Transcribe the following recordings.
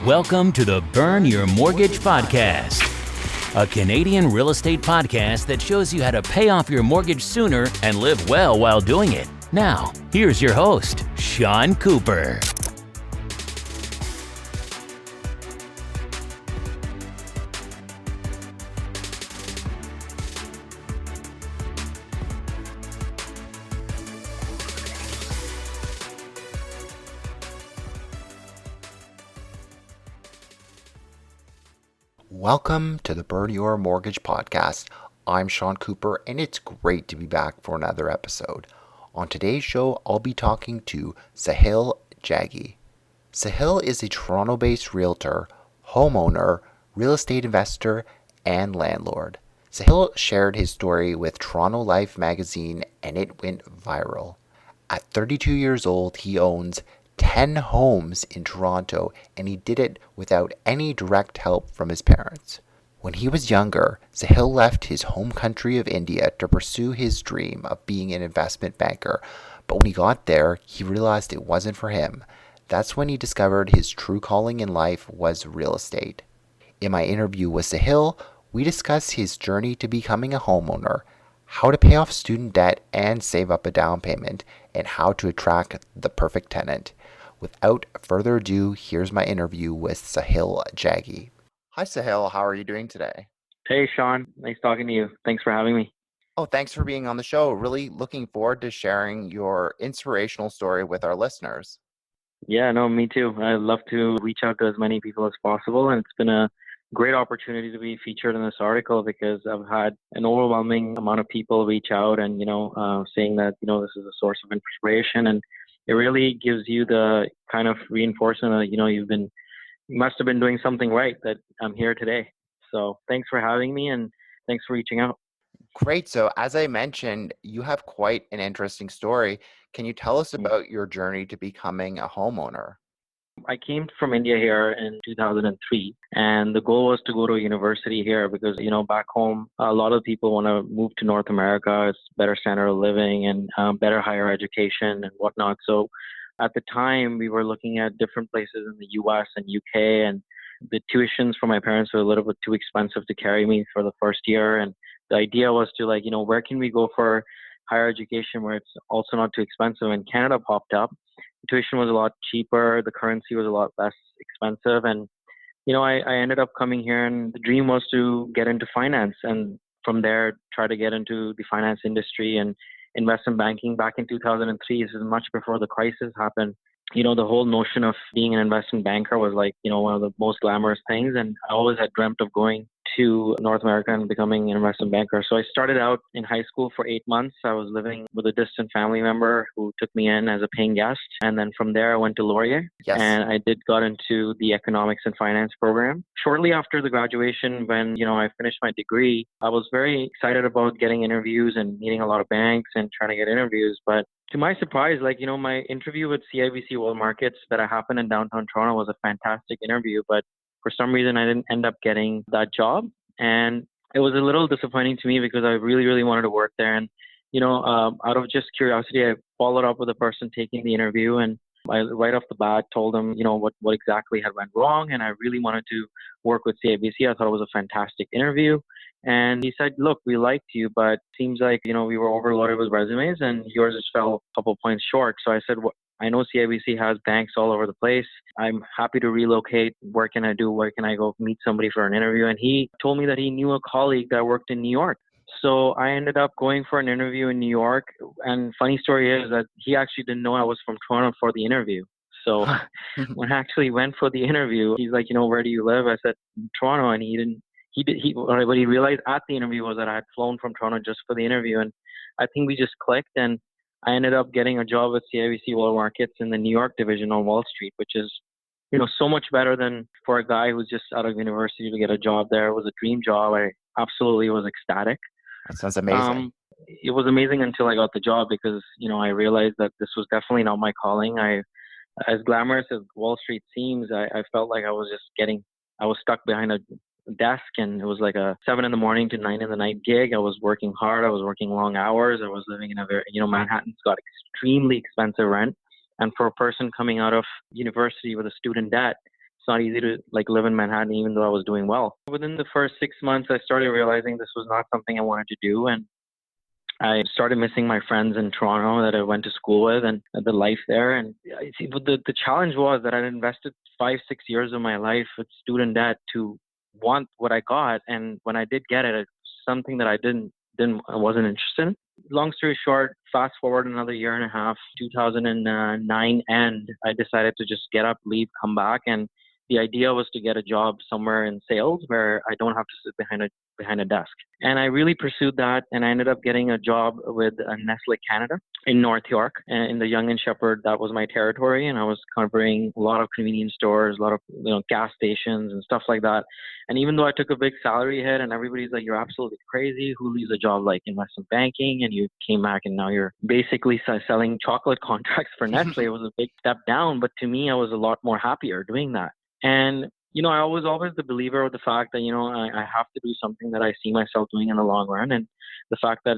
Welcome to the Burn Your Mortgage Podcast, a Canadian real estate podcast that shows you how to pay off your mortgage sooner and live well while doing it. Now, here's your host, Sean Cooper. Welcome to the Burn Your Mortgage Podcast. I'm Sean Cooper, and it's great to be back for another episode. On today's show, I'll be talking to Sahil Jaggi. Sahil is a Toronto-based realtor, homeowner, real estate investor, and landlord. Sahil shared his story with Toronto Life magazine, and it went viral. At 32 years old, he owns 10 homes in Toronto, and he did it without any direct help from his parents. When he was younger, Sahil left his home country of India to pursue his dream of being an investment banker, but when he got there, he realized it wasn't for him. That's when he discovered his true calling in life was real estate. In my interview with Sahil, we discuss his journey to becoming a homeowner, how to pay off student debt and save up a down payment, and how to attract the perfect tenant. Without further ado, here's my interview with Sahil Jaggi. Hi, Sahil. How are you doing today? Hey, Sean. Nice talking to you. Thanks for having me. Oh, thanks for being on the show. Really looking forward to sharing your inspirational story with our listeners. Yeah, no, me too. I love to reach out to as many people as possible, and it's been a great opportunity to be featured in this article because I've had an overwhelming amount of people reach out and, saying that, this is a source of inspiration, and it really gives you the kind of reinforcement that, you must have been doing something right that I'm here today. So thanks for having me and thanks for reaching out. Great. So as I mentioned, you have quite an interesting story. Can you tell us about your journey to becoming a homeowner? I came from India here in 2003, and the goal was to go to university here because, back home, a lot of people want to move to North America. It's better standard of living and better higher education and whatnot. So at the time, we were looking at different places in the US and UK, and the tuitions for my parents were a little bit too expensive to carry me for the first year. And the idea was to where can we go for higher education where it's also not too expensive? And Canada popped up. Tuition was a lot cheaper. The currency was a lot less expensive. And, I ended up coming here, and the dream was to get into finance and from there try to get into the finance industry and investment banking. Back in 2003, this is much before the crisis happened. The whole notion of being an investment banker was one of the most glamorous things. And I always had dreamt of going to North America and becoming an investment banker. So I started out in high school for 8 months. I was living with a distant family member who took me in as a paying guest. And then from there, I went to Laurier. Yes. And I got into the economics and finance program. Shortly after the graduation, when, I finished my degree, I was very excited about getting interviews and meeting a lot of banks and trying to get interviews. But to my surprise, my interview with CIBC World Markets that happened in downtown Toronto was a fantastic interview. But for some reason, I didn't end up getting that job. And it was a little disappointing to me because I really, really wanted to work there. And, out of just curiosity, I followed up with the person taking the interview. And I, right off the bat, told him, what exactly had went wrong. And I really wanted to work with CIBC. I thought it was a fantastic interview. And he said, look, we liked you, but seems like, we were overloaded with resumes and yours just fell a couple points short. So I said, I know CIBC has banks all over the place. I'm happy to relocate. Where can I do? Where can I go meet somebody for an interview? And he told me that he knew a colleague that worked in New York. So I ended up going for an interview in New York. And funny story is that he actually didn't know I was from Toronto for the interview. So when I actually went for the interview, he's like, where do you live? I said, Toronto. And what he realized at the interview was that I had flown from Toronto just for the interview. And I think we just clicked, and I ended up getting a job with CIBC World Markets in the New York division on Wall Street, which is, so much better than for a guy who's just out of university to get a job there. It was a dream job. I absolutely was ecstatic. That sounds amazing. It was amazing until I got the job because, I realized that this was definitely not my calling. As glamorous as Wall Street seems, I felt like I was stuck behind a desk, and it was like a 7 a.m. to 9 p.m. gig. I was working hard. I was working long hours. I was living in a very, Manhattan's got extremely expensive rent. And for a person coming out of university with a student debt, It's not easy to like live in Manhattan, even though I was doing well. Within the first 6 months, I started realizing this was not something I wanted to do. And I started missing my friends in Toronto that I went to school with and the life there. And I see, but the challenge was that I'd invested 5, 6 years of my life with student debt to want what I got. And when I did get it, it's something that I wasn't interested in. Long story short, fast forward another year and a half, 2009 end, I decided to just get up, leave, come back. And the idea was to get a job somewhere in sales where I don't have to sit behind a desk. And I really pursued that, and I ended up getting a job with Nestle Canada in North York, and in the Yonge and Sheppard. That was my territory, and I was covering a lot of convenience stores, a lot of gas stations and stuff like that. And even though I took a big salary hit, and everybody's like, "You're absolutely crazy. Who leaves a job like investment banking?" And you came back, and now you're basically selling chocolate contracts for Nestle. It was a big step down, but to me, I was a lot more happier doing that. And I was always the believer of the fact that, I have to do something that I see myself doing in the long run. And the fact that,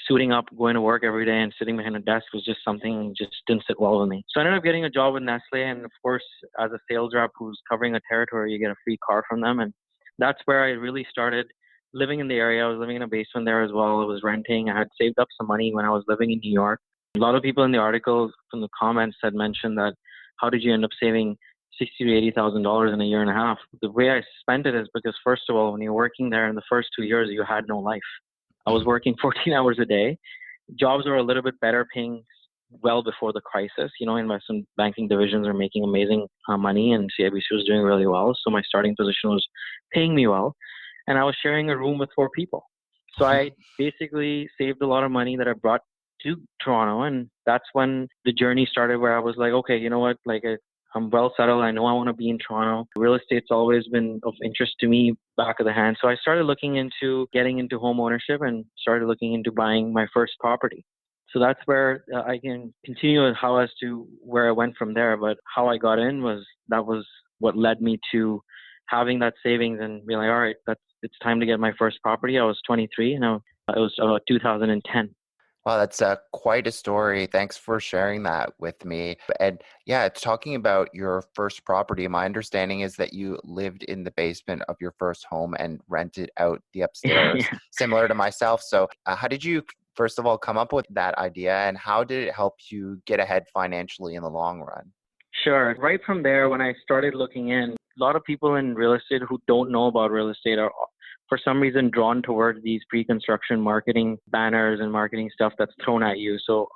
suiting up, going to work every day and sitting behind a desk was just something just didn't sit well with me. So I ended up getting a job with Nestle. And of course, as a sales rep who's covering a territory, you get a free car from them. And that's where I really started living in the area. I was living in a basement there as well. I was renting. I had saved up some money when I was living in New York. A lot of people in the articles from the comments had mentioned that, how did you end up saving $60,000 to $80,000 in a year and a half? The way I spent it is because, first of all, when you're working there in the first 2 years, you had no life. I was working 14 hours a day. Jobs were a little bit better paying well before the crisis. Investment banking divisions are making amazing money, and CIBC was doing really well. So my starting position was paying me well, and I was sharing a room with 4 people. So I basically saved a lot of money that I brought to Toronto, and that's when the journey started, where I was like, okay, you know what, I'm well settled. I know I want to be in Toronto. Real estate's always been of interest to me, back of the hand. So I started looking into getting into home ownership and started looking into buying my first property. So that's where I can continue how as to where I went from there. But how I got in was what led me to having that savings and being like, all right, it's time to get my first property. I was 23, and it was 2010. Wow, that's quite a story. Thanks for sharing that with me. And yeah, talking about your first property, my understanding is that you lived in the basement of your first home and rented out the upstairs, Yeah. similar to myself. So how did you, first of all, come up with that idea, and how did it help you get ahead financially in the long run? Sure. Right from there, when I started looking in, a lot of people in real estate who don't know about real estate are, for some reason, drawn towards these pre-construction marketing banners and marketing stuff that's thrown at you. So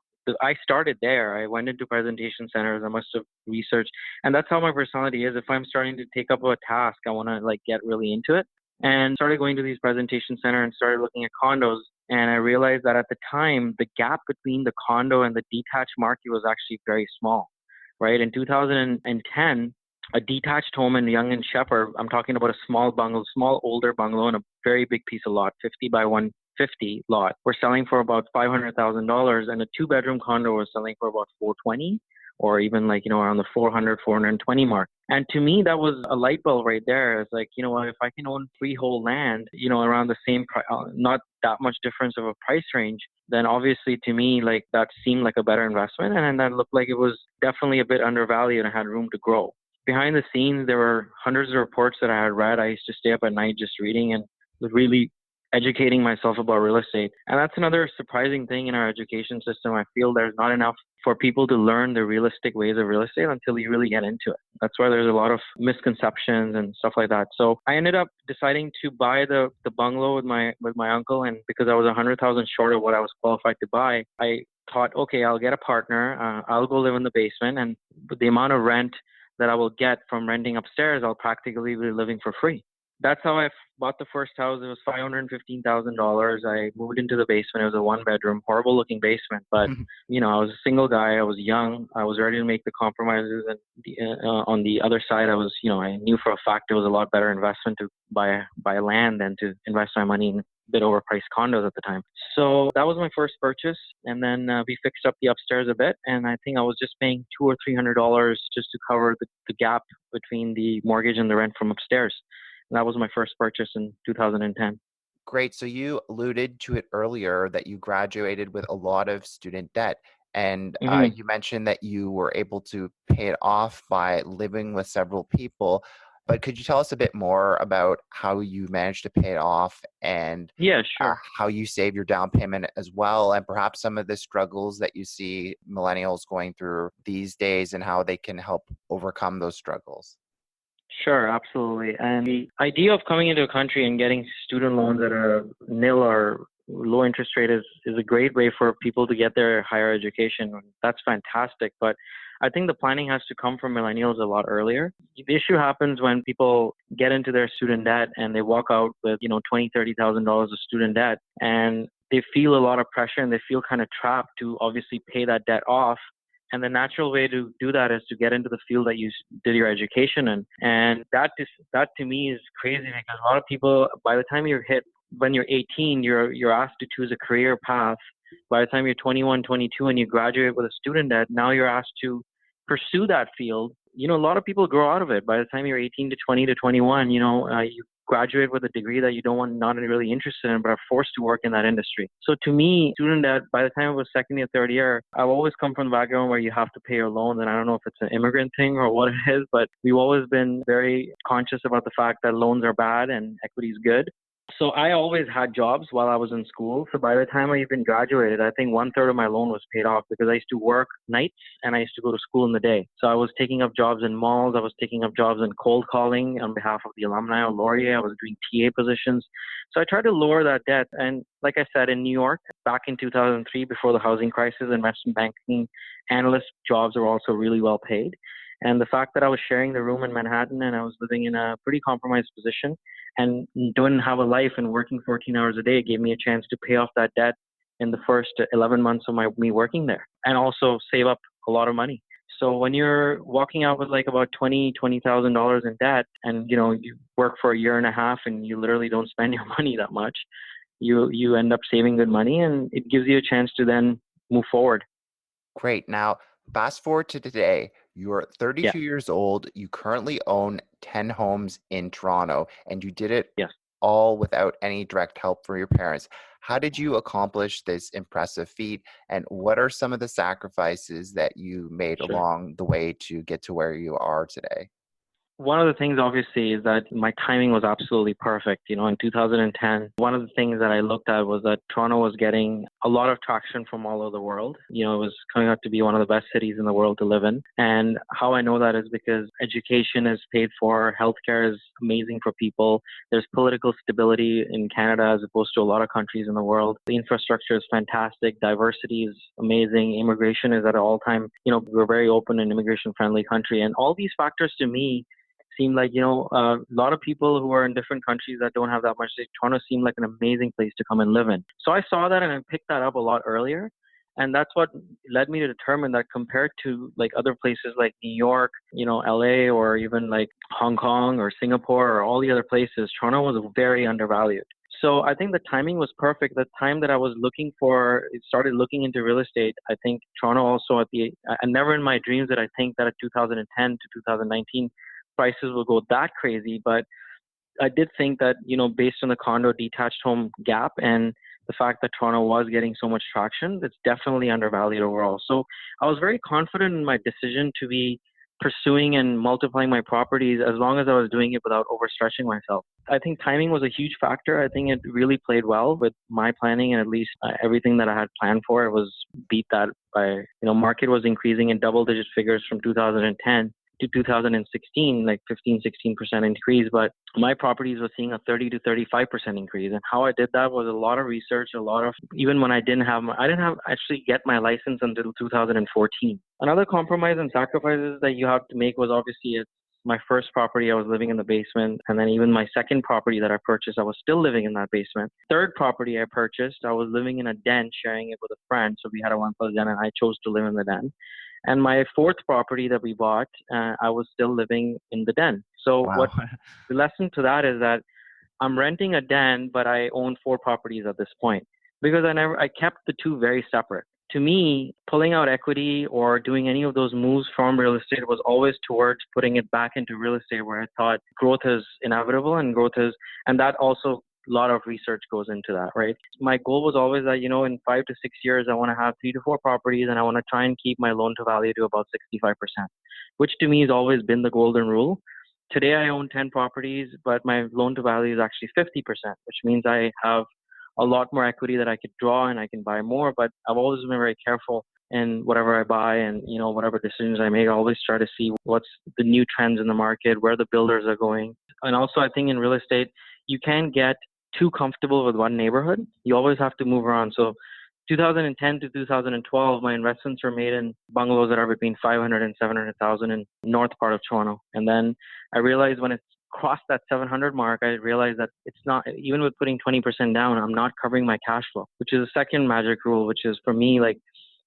I started there. I went into presentation centers. I must have researched, and that's how my personality is. If I'm starting to take up a task, I want to get really into it. And started going to these presentation center and started looking at condos. And I realized that at the time, the gap between the condo and the detached market was actually very small. Right in 2010, a detached home in Yonge and Sheppard, I'm talking about a small bungalow, small older bungalow, and a very big piece of lot, 50 by 150 lot. We're selling for about $500,000, and a 2-bedroom condo was selling for about 420, or even around the 400, 420 mark. And to me, that was a light bulb right there. It's like, if I can own freehold land, around the same price, not that much difference of a price range, then obviously to me, that seemed like a better investment. And that looked like it was definitely a bit undervalued and had room to grow. Behind the scenes, there were hundreds of reports that I had read. I used to stay up at night just reading and really educating myself about real estate. And that's another surprising thing in our education system. I feel there's not enough for people to learn the realistic ways of real estate until you really get into it. That's why there's a lot of misconceptions and stuff like that. So I ended up deciding to buy the bungalow with my uncle, and because I was 100,000 short of what I was qualified to buy, I thought, okay, I'll get a partner. I'll go live in the basement, and with the amount of rent that I will get from renting upstairs, I'll practically be living for free. That's how I bought the first house. It was $515,000. I moved into the basement. It was a 1-bedroom, horrible looking basement. But, I was a single guy. I was young. I was ready to make the compromises. And on the other side, I knew for a fact it was a lot better investment to buy land than to invest my money in a bit overpriced condos at the time. So that was my first purchase. And then we fixed up the upstairs a bit. And I think I was just paying $200 or $300 just to cover the gap between the mortgage and the rent from upstairs. That was my first purchase in 2010. Great. So you alluded to it earlier that you graduated with a lot of student debt. And Hmm. you mentioned that you were able to pay it off by living with several people. But could you tell us a bit more about how you managed to pay it off and Yeah, sure. how you save your down payment as well, and perhaps some of the struggles that you see millennials going through these days and how they can help overcome those struggles? Sure, absolutely. And the idea of coming into a country and getting student loans at a nil or low interest rate is a great way for people to get their higher education. That's fantastic. But I think the planning has to come from millennials a lot earlier. The issue happens when people get into their student debt and they walk out with, $20,000, $30,000 of student debt, and they feel a lot of pressure and they feel kind of trapped to obviously pay that debt off. And the natural way to do that is to get into the field that you did your education in. And that to me is crazy because a lot of people, by the time you're hit, when you're 18, you're asked to choose a career path. By the time you're 21, 22, and you graduate with a student debt, now you're asked to pursue that field. A lot of people grow out of it. By the time you're 18 to 20 to 21, you graduate with a degree that you don't want, not really interested in, but are forced to work in that industry. So to me, student debt, by the time it was second year, third year, I've always come from the background where you have to pay your loans. And I don't know if it's an immigrant thing or what it is, but we've always been very conscious about the fact that loans are bad and equity is good. So I always had jobs while I was in school. So by the time I even graduated, I think one third of my loan was paid off because I used to work nights and I used to go to school in the day. So I was taking up jobs in malls. I was taking up jobs in cold calling on behalf of the alumni of Laurier. I was doing TA positions. So I tried to lower that debt. And like I said, in New York, back in 2003, before the housing crisis, investment banking analyst jobs were also really well paid. And the fact that I was sharing the room in Manhattan and I was living in a pretty compromised position and didn't have a life and working 14 hours a day gave me a chance to pay off that debt in the first 11 months of me working there and also save up a lot of money. So when you're walking out with like about $20,000 in debt and you work for a year and a half and you literally don't spend your money that much, you end up saving good money and it gives you a chance to then move forward. Great. Now, fast forward to today. You're Yeah. 32 years old. You currently own 10 homes in Toronto, and you did it Yes. all without any direct help from your parents. How did you accomplish this impressive feat, and what are some of the sacrifices that you made Sure. along the way to get to where you are today? One of the things, obviously, is that my timing was absolutely perfect. In 2010, one of the things that I looked at was that Toronto was getting a lot of traction from all over the world. It was coming out to be one of the best cities in the world to live in. And how I know that is because education is paid for, healthcare is amazing for people. There's political stability in Canada as opposed to a lot of countries in the world. The infrastructure is fantastic. Diversity is amazing. Immigration is at an all-time, we're a very open and immigration-friendly country. And all these factors to me seem like, a lot of people who are in different countries that don't have that much, Toronto seemed like an amazing place to come and live in. So I saw that and I picked that up a lot earlier. And that's what led me to determine that compared to like other places like New York, LA, or even like Hong Kong or Singapore or all the other places, Toronto was very undervalued. So I think the timing was perfect. The time that I was started looking into real estate, I think Toronto also I never in my dreams did I think that at 2010 to 2019, prices will go that crazy. But I did think that, based on the condo detached home gap and the fact that Toronto was getting so much traction, it's definitely undervalued overall. So I was very confident in my decision to be pursuing and multiplying my properties as long as I was doing it without overstretching myself. I think timing was a huge factor. I think it really played well with my planning and at least everything that I had planned for. It was beat that by, market was increasing in double digit figures from 2010 to 2016, like 15-16% increase, but my properties were seeing a 30 to 35% increase. And how I did that was a lot of research, even when I didn't actually get my license until 2014. Another compromise and sacrifices that you have to make was obviously it's my first property, I was living in the basement. And then even my second property that I purchased, I was still living in that basement. Third property I purchased, I was living in a den, sharing it with a friend. So we had a 1+ den and I chose to live in the den. And my fourth property that we bought, I was still living in the den. So Wow. what the lesson to that is that I'm renting a den, but I own 4 properties at this point because I kept the two very separate. To me, pulling out equity or doing any of those moves from real estate was always towards putting it back into real estate where I thought growth is inevitable and that also lot of research goes into that, right? My goal was always that, in 5 to 6 years, I want to have 3 to 4 properties and I want to try and keep my loan to value to about 65%, which to me has always been the golden rule. Today I own 10 properties, but my loan to value is actually 50%, which means I have a lot more equity that I could draw and I can buy more. But I've always been very careful in whatever I buy and, whatever decisions I make. I always try to see what's the new trends in the market, where the builders are going. And also I think in real estate, you can't get too comfortable with one neighborhood. You always have to move around. So 2010 to 2012, my investments were made in bungalows that are between 500 and 700,000 in north part of Toronto. And then I realized when it crossed that 700 mark, I realized that it's not, even with putting 20% down, I'm not covering my cash flow, which is the second magic rule, which is for me, like,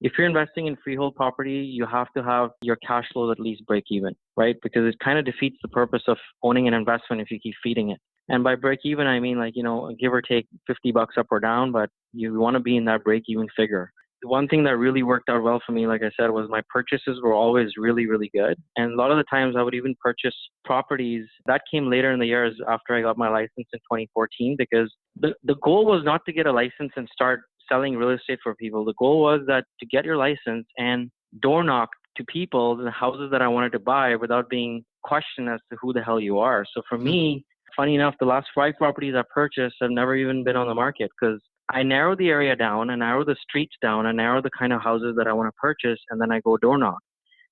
if you're investing in freehold property, you have to have your cash flows at least break even, right? Because it kind of defeats the purpose of owning an investment if you keep feeding it. And by break even, I mean, like, give or take $50 up or down, but you want to be in that break even figure. The one thing that really worked out well for me, like I said, was my purchases were always really, really good. And a lot of the times I would even purchase properties that came later in the years after I got my license in 2014, because the goal was not to get a license and start selling real estate for people. The goal was that to get your license and door knock to people, the houses that I wanted to buy without being questioned as to who the hell you are. So for me, funny enough, the last 5 properties I purchased have never even been on the market because I narrow the area down, I narrow the streets down, I narrow the kind of houses that I want to purchase, and then I go door knock.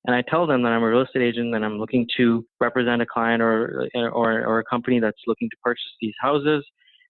And I tell them that I'm a real estate agent and I'm looking to represent a client or a company that's looking to purchase these houses.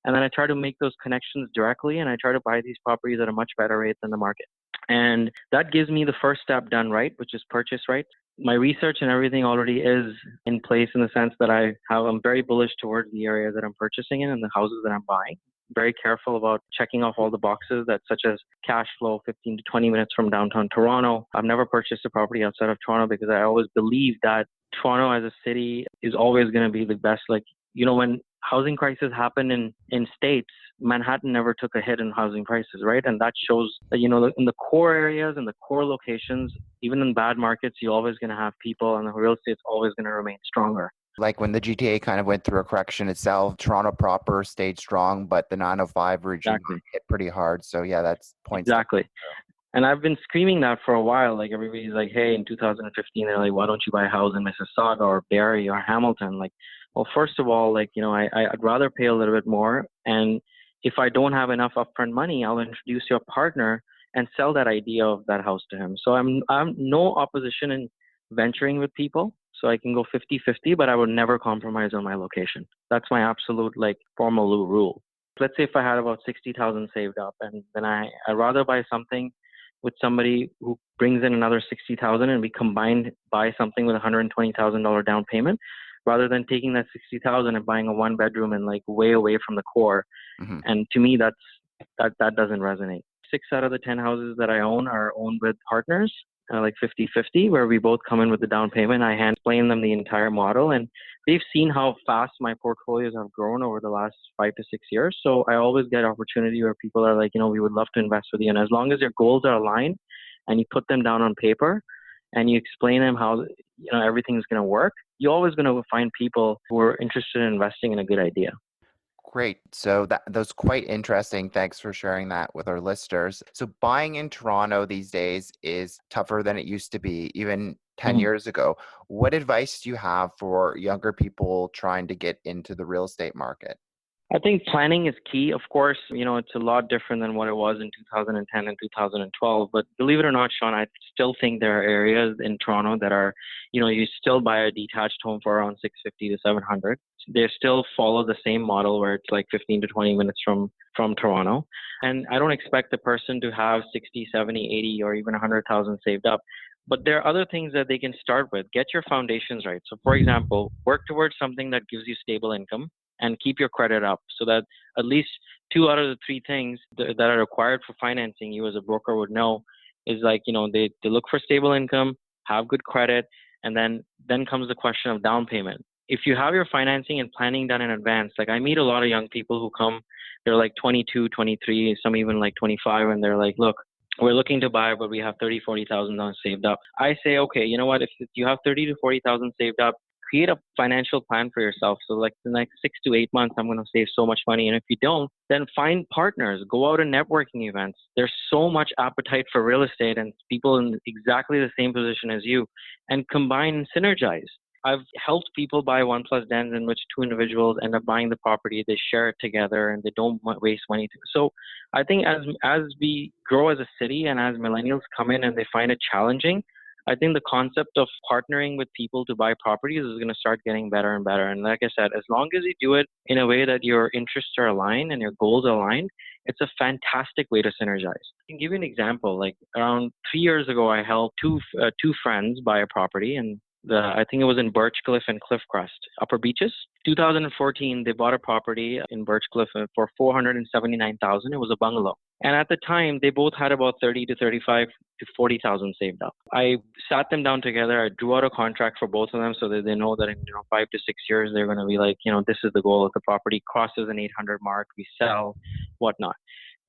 And then I try to make those connections directly, and I try to buy these properties at a much better rate than the market. And that gives me the first step done right, which is purchase right. My research and everything already is in place in the sense that I'm very bullish towards the area that I'm purchasing in and the houses that I'm buying. Very careful about checking off all the boxes that such as cash flow 15 to 20 minutes from downtown Toronto. I've never purchased a property outside of Toronto because I always believe that Toronto as a city is always going to be the best. Like, when housing crisis happened in states, Manhattan never took a hit in housing prices, right? And that shows that, in the core areas and the core locations, even in bad markets, you're always going to have people and the real estate's always going to remain stronger. Like when the GTA kind of went through a correction itself, Toronto proper stayed strong, but the 905 region Exactly. hit pretty hard. So yeah, that's points. Exactly. And I've been screaming that for a while. Like everybody's like, hey, in 2015, they're like, why don't you buy a house in Mississauga or Barrie or Hamilton? Like, well, first of all, like, I'd rather pay a little bit more. And if I don't have enough upfront money, I'll introduce your partner and sell that idea of that house to him. So I'm no opposition in venturing with people. So I can go 50-50, but I would never compromise on my location. That's my absolute formal rule. Let's say if I had about 60,000 saved up, and then I'd rather buy something with somebody who brings in another 60,000 and we combined buy something with $120,000 down payment rather than taking that 60,000 and buying a 1-bedroom and way away from the core. Mm-hmm. And to me, that doesn't resonate. 6 out of the 10 houses that I own are owned with partners, 50-50, where we both come in with the down payment. I hand explain them the entire model, and they've seen how fast my portfolios have grown over the last 5 to 6 years. So I always get opportunity where people are like, we would love to invest with you. And as long as your goals are aligned and you put them down on paper and you explain them how, everything's going to work, you're always going to find people who are interested in investing in a good idea. Great. So that's quite interesting. Thanks for sharing that with our listeners. So buying in Toronto these days is tougher than it used to be, even 10 years ago. What advice do you have for younger people trying to get into the real estate market? I think planning is key. Of course, it's a lot different than what it was in 2010 and 2012. But believe it or not, Sean, I still think there are areas in Toronto that are, you still buy a detached home for around 650 to 700. They still follow the same model where it's like 15 to 20 minutes from Toronto. And I don't expect the person to have 60, 70, 80, or even 100,000 saved up. But there are other things that they can start with. Get your foundations right. So for example, work towards something that gives you stable income and keep your credit up so that at least 2 out of the 3 things that are required for financing, you as a broker would know, is they look for stable income, have good credit, and then comes the question of down payment. If you have your financing and planning done in advance, like I meet a lot of young people who come, they're like 22, 23, some even like 25, and they're like, look, we're looking to buy, but we have $30,000, $40,000 saved up. I say, okay, you know what? If you have $30,000 to $40,000 saved up, create a financial plan for yourself. So like the next 6 to 8 months, I'm going to save so much money. And if you don't, then find partners, go out to networking events. There's so much appetite for real estate and people in exactly the same position as you, and combine and synergize. I've helped people buy one plus dens in which two individuals end up buying the property. They share it together and they don't waste money. So I think as we grow as a city and as millennials come in and they find it challenging, I think the concept of partnering with people to buy properties is going to start getting better and better. And like I said, as long as you do it in a way that your interests are aligned and your goals are aligned, it's a fantastic way to synergize. I can give you an example. Like around 3 years ago, I helped two friends buy a property, and I think it was in Birchcliff and Cliffcrest, Upper Beaches. 2014, they bought a property in Birchcliff for $479,000. It was a bungalow. And at the time, they both had about 30 to 35 to 40,000 saved up. I sat them down together. I drew out a contract for both of them so that they know that in 5 to 6 years, they're going to be like, this is the goal. If the property crosses an 800 mark, we sell, whatnot.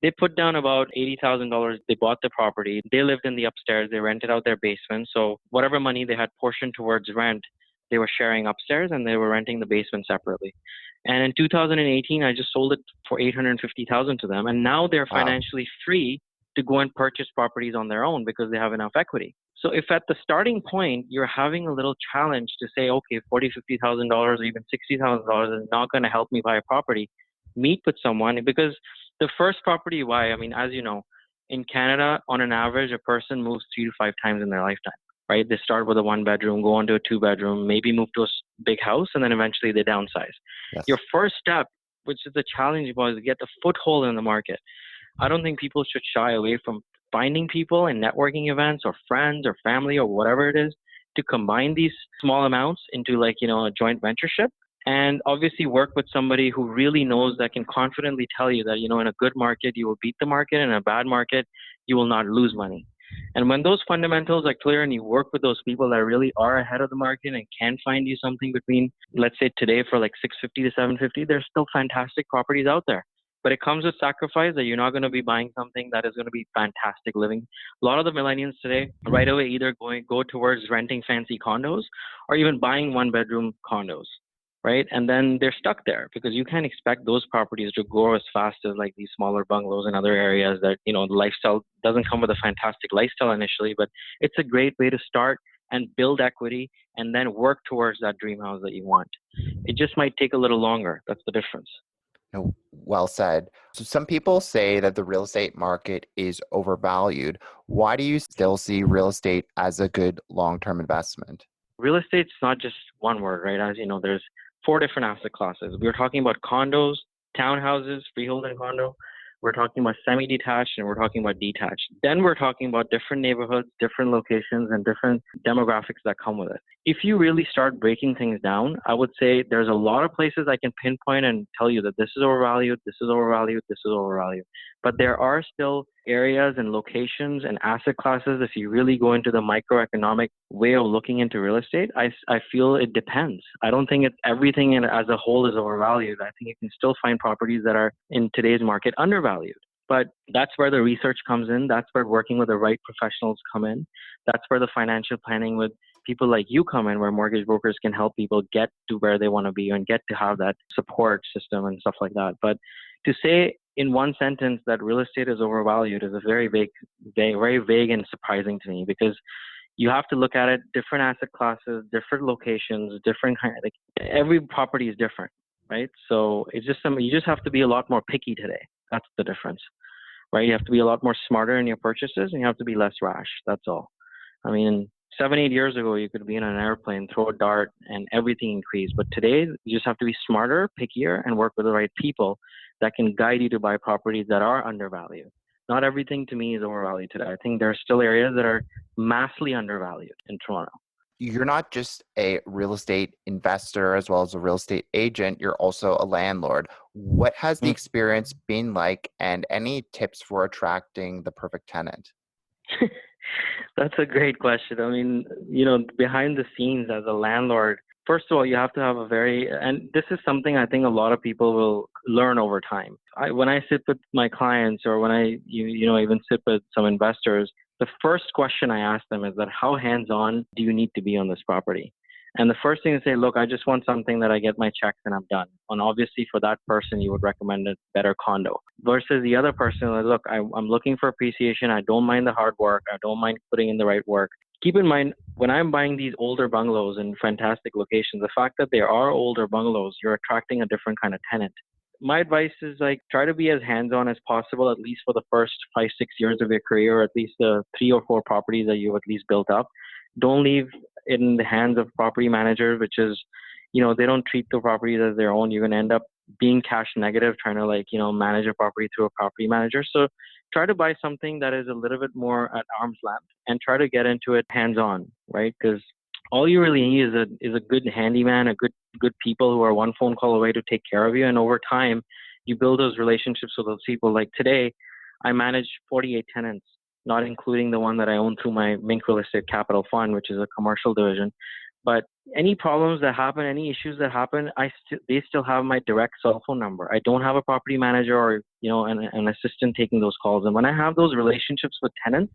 They put down about $80,000. They bought the property. They lived in the upstairs. They rented out their basement. So whatever money they had portioned towards rent, they were sharing upstairs and they were renting the basement separately. And in 2018, I just sold it for $850,000 to them. And now they're financially free to go and purchase properties on their own because they have enough equity. So if at the starting point, you're having a little challenge to say, okay, $40,000, $50,000 or even $60,000 is not going to help me buy a property, meet with someone, because the first property you buy, as you know, in Canada, on an average, a person moves 3 to 5 times in their lifetime, right? They start with a 1 bedroom, go on to a 2 bedroom, maybe move to a big house, and then eventually they downsize. Yes. Your first step, which is the challenge, is to get the foothold in the market. I don't think people should shy away from finding people in networking events or friends or family or whatever it is to combine these small amounts into a joint ventureship. And obviously work with somebody who really knows, that can confidently tell you that, in a good market, you will beat the market. In a bad market, you will not lose money. And when those fundamentals are clear and you work with those people that really are ahead of the market and can find you something between, let's say today for like 650 to 750, there's still fantastic properties out there. But it comes with sacrifice that you're not going to be buying something that is going to be fantastic living. A lot of the millennials today right away either go towards renting fancy condos or even buying 1 bedroom condos. Right. And then they're stuck there because you can't expect those properties to grow as fast as like these smaller bungalows in other areas that, the lifestyle doesn't come with a fantastic lifestyle initially, but it's a great way to start and build equity and then work towards that dream house that you want. It just might take a little longer. That's the difference. No, well said. So some people say that the real estate market is overvalued. Why do you still see real estate as a good long-term investment? Real estate's not just one word, right? As you know, there's 4 different asset classes. We're talking about condos, townhouses, freehold and condo. We're talking about semi-detached, and we're talking about detached. Then we're talking about different neighborhoods, different locations, and different demographics that come with it. If you really start breaking things down, I would say there's a lot of places I can pinpoint and tell you that this is overvalued, this is overvalued, this is overvalued. But there are still areas and locations and asset classes, if you really go into the microeconomic way of looking into real estate, I feel it depends. I don't think it's everything as a whole is overvalued. I think you can still find properties that are in today's market undervalued. But that's where the research comes in. That's where working with the right professionals come in. That's where the financial planning with people like you come in, where mortgage brokers can help people get to where they want to be and get to have that support system and stuff like that. But to say in one sentence that real estate is overvalued is a very vague and surprising to me, because you have to look at it, different asset classes, different locations, every property is different, right? So it's just you just have to be a lot more picky today. That's the difference, right? You have to be a lot more smarter in your purchases, and you have to be less rash. That's all. 7-8 years ago, you could be in an airplane, throw a dart, and everything increased. But today, you just have to be smarter, pickier, and work with the right people that can guide you to buy properties that are undervalued. Not everything to me is overvalued today. I think there are still areas that are massively undervalued in Toronto. You're not just a real estate investor as well as a real estate agent, you're also a landlord. What has the experience been like, and any tips for attracting the perfect tenant? That's a great question. Behind the scenes as a landlord, first of all, you have to have and this is something I think a lot of people will learn over time. When I sit with my clients, or when I even sit with some investors, the first question I ask them is that how hands-on do you need to be on this property? And the first thing is say, look, I just want something that I get my checks and I'm done. And obviously for that person, you would recommend a better condo versus the other person. Like, look, I'm looking for appreciation. I don't mind the hard work. I don't mind putting in the right work. Keep in mind, when I'm buying these older bungalows in fantastic locations, the fact that they are older bungalows, you're attracting a different kind of tenant. My advice is like try to be as hands-on as possible, at least for the first 5, 6 years of your career, or at least the 3 or 4 properties that you've at least built up. Don't leave it in the hands of property manager, which is, they don't treat the properties as their own. You're going to end up being cash negative, trying to manage a property through a property manager. So try to buy something that is a little bit more at arm's length and try to get into it hands-on, right? Because all you really need is a good handyman, a good people who are one phone call away to take care of you. And over time, you build those relationships with those people. Like today, I manage 48 tenants, not including the one that I own through my Mink Real Estate Capital Fund, which is a commercial division. But any problems that happen, any issues that happen, they still have my direct cell phone number. I don't have a property manager or an assistant taking those calls. And when I have those relationships with tenants,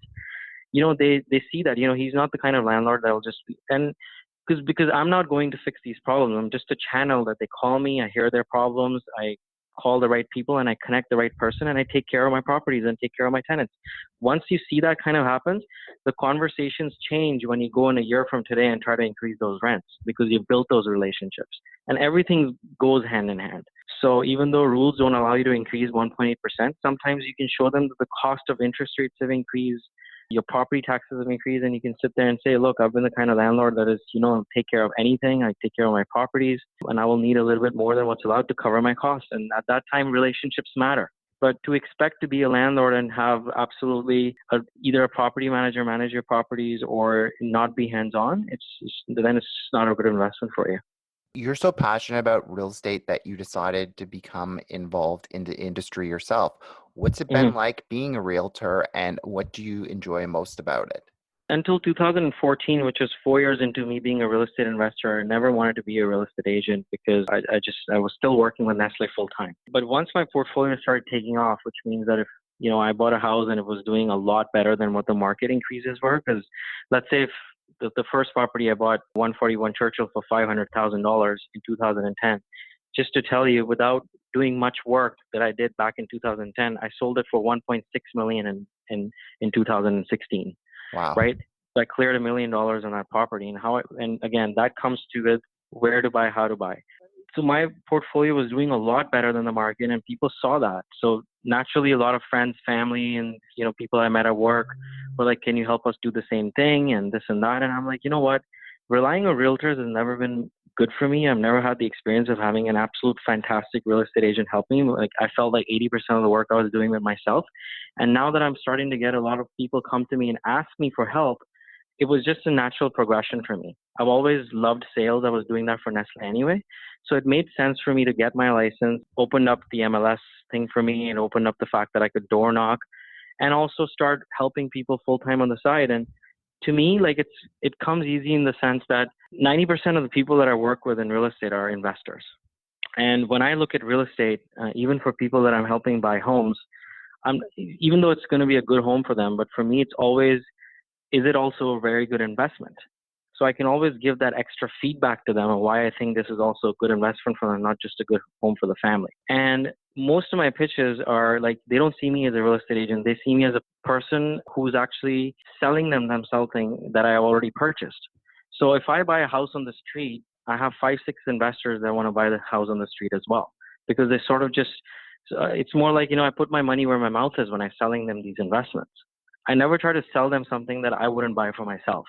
they see that, he's not the kind of landlord that will just be, and because I'm not going to fix these problems. I'm just a channel that they call me. I hear their problems. I call the right people and I connect the right person and I take care of my properties and take care of my tenants. Once you see that kind of happens, the conversations change when you go in a year from today and try to increase those rents because you've built those relationships and everything goes hand in hand. So even though rules don't allow you to increase 1.8%, sometimes you can show them that the cost of interest rates have increased, your property taxes have increased, and you can sit there and say, look, I've been the kind of landlord that is, take care of anything. I take care of my properties and I will need a little bit more than what's allowed to cover my costs. And at that time, relationships matter. But to expect to be a landlord and have absolutely either a property manager manage your properties or not be hands-on, then it's not a good investment for you. You're so passionate about real estate that you decided to become involved in the industry yourself. What's it been like being a realtor and what do you enjoy most about it? Until 2014, which was 4 years into me being a real estate investor, I never wanted to be a real estate agent because I was still working with Nestle full time. But once my portfolio started taking off, which means that if I bought a house and it was doing a lot better than what the market increases were, because let's say if the first property I bought, 141 Churchill, for $500,000 in 2010. Just to tell you, without doing much work that I did back in 2010, I sold it for 1.6 million in 2016. Wow. Right? So I cleared $1 million on that property, and again, that comes to it, where to buy, how to buy. So my portfolio was doing a lot better than the market, and people saw that. So naturally, a lot of friends, family, and people I met at work were like, "Can you help us do the same thing?" and this and that. And I'm like, you know what? Relying on realtors has never been good for me. I've never had the experience of having an absolute fantastic real estate agent help me. Like I felt like 80% of the work I was doing with myself. And now that I'm starting to get a lot of people come to me and ask me for help, it was just a natural progression for me. I've always loved sales. I was doing that for Nestle anyway. So it made sense for me to get my license, opened up the MLS thing for me and opened up the fact that I could door knock and also start helping people full time on the side. And to me, like it comes easy in the sense that 90% of the people that I work with in real estate are investors. And when I look at real estate, even for people that I'm helping buy homes, even though it's going to be a good home for them, but for me, it's always, is it also a very good investment? So I can always give that extra feedback to them on why I think this is also a good investment for them, not just a good home for the family. And most of my pitches are like, they don't see me as a real estate agent. They see me as a person who's actually selling them something that I already purchased. So if I buy a house on the street, I have 5, 6 investors that want to buy the house on the street as well, because they sort of just, it's more like, I put my money where my mouth is when I'm selling them these investments. I never try to sell them something that I wouldn't buy for myself.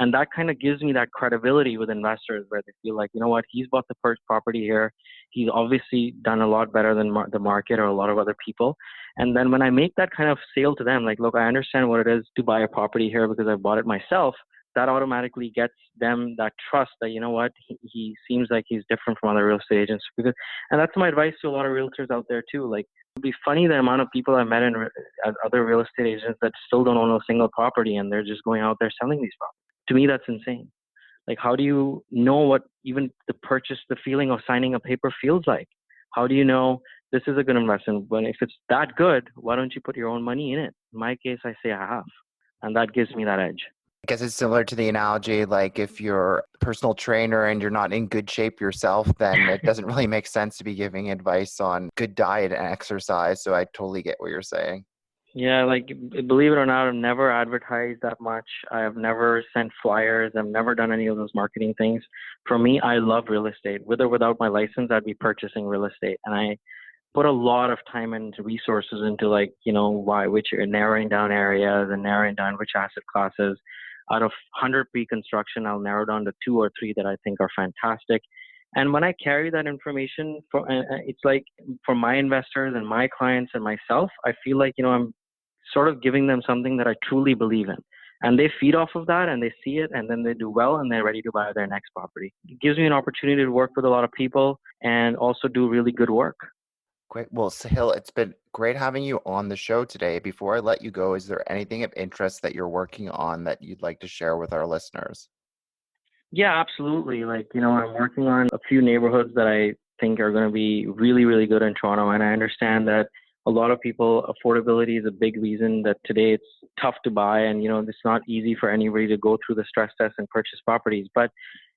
And that kind of gives me that credibility with investors where they feel like, you know what, he's bought the first property here. He's obviously done a lot better than the market or a lot of other people. And then when I make that kind of sale to them, like, look, I understand what it is to buy a property here because I bought it myself. That automatically gets them that trust that, you know what, he seems like he's different from other real estate agents. And that's my advice to a lot of realtors out there too. Like, it'd be funny the amount of people I've met as other real estate agents that still don't own a single property and they're just going out there selling these properties. To me, that's insane. Like, how do you know what even the feeling of signing a paper feels like? How do you know this is a good investment? When if it's that good, why don't you put your own money in it? In my case, I say I have. And that gives me that edge. I guess it's similar to the analogy, like if you're a personal trainer and you're not in good shape yourself, then it doesn't really make sense to be giving advice on good diet and exercise. So I totally get what you're saying. Yeah, like believe it or not, I've never advertised that much. I have never sent flyers. I've never done any of those marketing things. For me, I love real estate. With or without my license, I'd be purchasing real estate. And I put a lot of time and resources into like, which are narrowing down areas and narrowing down which asset classes. Out of 100 pre-construction, I'll narrow down to 2 or 3 that I think are fantastic. And when I carry that information it's like for my investors and my clients and myself, I feel like, I'm sort of giving them something that I truly believe in. And they feed off of that and they see it and then they do well and they're ready to buy their next property. It gives me an opportunity to work with a lot of people and also do really good work. Great. Well, Sahil, it's been great having you on the show today. Before I let you go, is there anything of interest that you're working on that you'd like to share with our listeners? Yeah, absolutely. Like, I'm working on a few neighborhoods that I think are going to be really, really good in Toronto. And I understand that a lot of people, affordability is a big reason that today it's tough to buy. And, it's not easy for anybody to go through the stress test and purchase properties. But,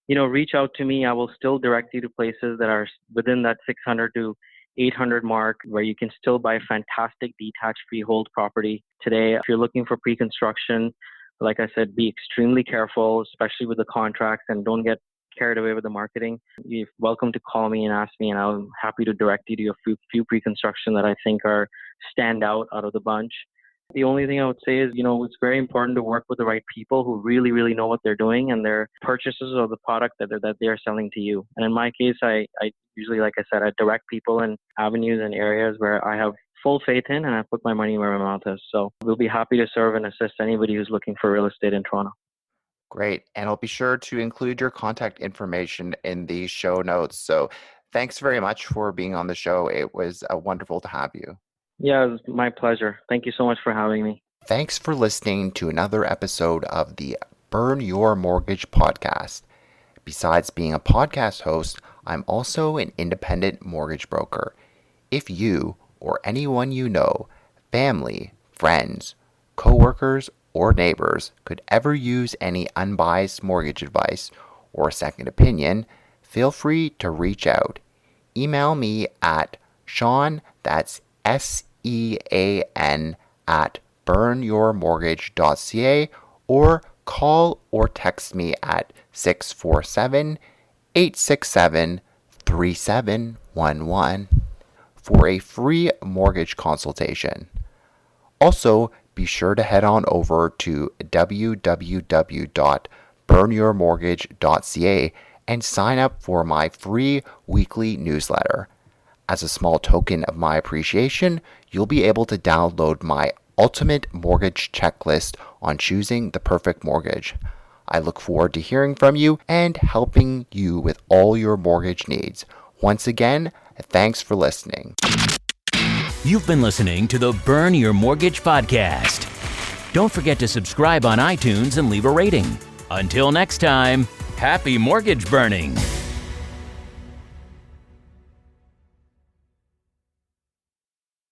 reach out to me. I will still direct you to places that are within that 600 to 800 mark where you can still buy fantastic detached freehold property today. If you're looking for pre-construction, like I said, be extremely careful, especially with the contracts, and don't get carried away with the marketing. You're welcome to call me and ask me, and I'm happy to direct you to a few pre-construction that I think are stand out of the bunch. The only thing I would say is, it's very important to work with the right people who really, really know what they're doing and their purchases of the product that they're selling to you. And in my case, I usually, like I said, I direct people in avenues and areas where I have full faith in and I put my money where my mouth is. So we'll be happy to serve and assist anybody who's looking for real estate in Toronto. Great. And I'll be sure to include your contact information in the show notes. So thanks very much for being on the show. It was wonderful to have you. Yeah, it was my pleasure. Thank you so much for having me. Thanks for listening to another episode of the Burn Your Mortgage podcast. Besides being a podcast host, I'm also an independent mortgage broker. If you or anyone you know, family, friends, coworkers, or neighbors could ever use any unbiased mortgage advice or a second opinion, feel free to reach out. Email me at Sean, that's SEAN, at burnyourmortgage.ca, or call or text me at 647-867-3711 for a free mortgage consultation. Also, be sure to head on over to www.burnyourmortgage.ca and sign up for my free weekly newsletter. As a small token of my appreciation, you'll be able to download my ultimate mortgage checklist on choosing the perfect mortgage. I look forward to hearing from you and helping you with all your mortgage needs. Once again, thanks for listening. You've been listening to the Burn Your Mortgage podcast. Don't forget to subscribe on iTunes and leave a rating. Until next time, happy mortgage burning.